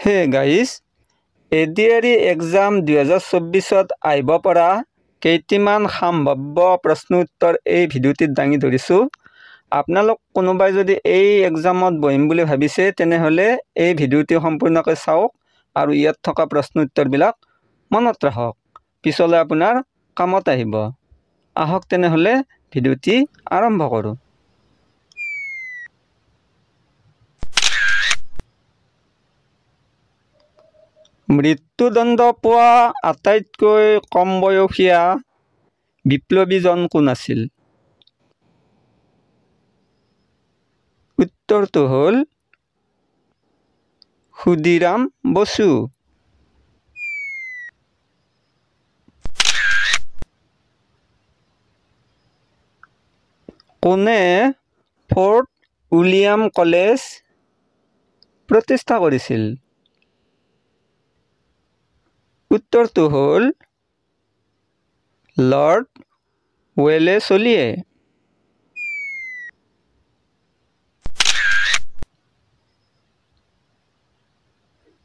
Hey guys, ADRE exam 2024ত আহিব পৰা কেইটিমান সম্ভাব্য প্ৰশ্ন উত্তৰ এই ভিডিঅ'টিত দাঙি ধৰিছোঁ। আপোনালোক কোনোবাই যদি এই এক্সামত বহিম বুলি ভাবিছে তেনেহ'লে এই ভিডিঅ'টি সম্পূৰ্ণকৈ চাওক আৰু ইয়াত থকা প্ৰশ্ন উত্তৰবিলাক মনত ৰাখক, পিছলৈ আপোনাৰ কামত আহিব। আহক তেনেহ'লে ভিডিঅ'টি আৰম্ভ কৰোঁ। মৃত্যুদণ্ড পোৱা আটাইতকৈ কম বয়সীয়া বিপ্লৱীজন কোন আছিল? উত্তৰটো হ'ল ক্ষুদিৰাম বসু। কোনে ফৰ্ট উইলিয়াম কলেজ প্ৰতিষ্ঠা কৰিছিল? উত্তৰটো হ'ল লৰ্ড ৱেলেছলিয়ে।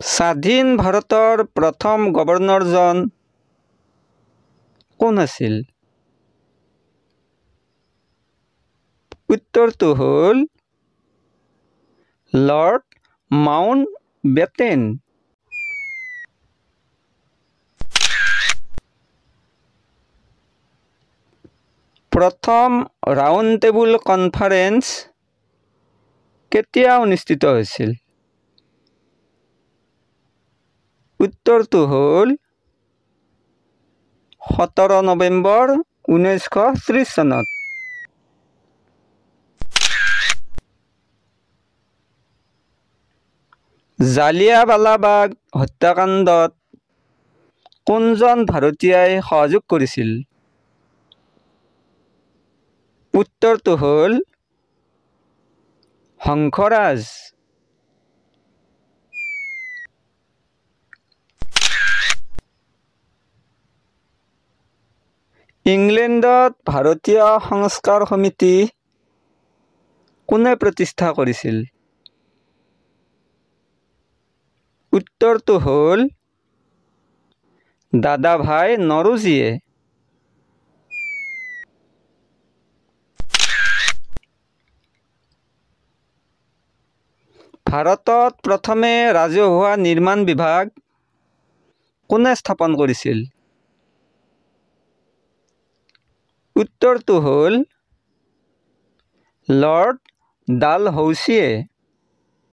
স্বাধীন ভাৰতৰ প্ৰথম গভৰ্ণৰজন কোন আছিল? উত্তৰটো হ'ল লৰ্ড মাউণ্টবেটেন। প্ৰথম ৰাউণ্ড টেবুল কনফাৰেন্স কেতিয়া অনুষ্ঠিত হৈছিল? উত্তৰটো হ'ল 17 নৱেম্বৰ 1930 চনত। জালিয়াৱালাবাগ হত্যাকাণ্ডত কোনজন ভাৰতীয়ই সহযোগ কৰিছিল? উত্তৰটো হ'ল হংসৰাজ। ইংলেণ্ডত ভাৰতীয় সংস্কাৰ সমিতি কোনে প্ৰতিষ্ঠা কৰিছিল? উত্তৰটো হ'ল দাদাভাই নৰোজীয়ে। ভাৰতত প্ৰথমে ৰাজহুৱা নিৰ্মাণ বিভাগ কোনে স্থাপন কৰিছিল? উত্তৰটো হ'ল লৰ্ড ডালহৌচিয়ে।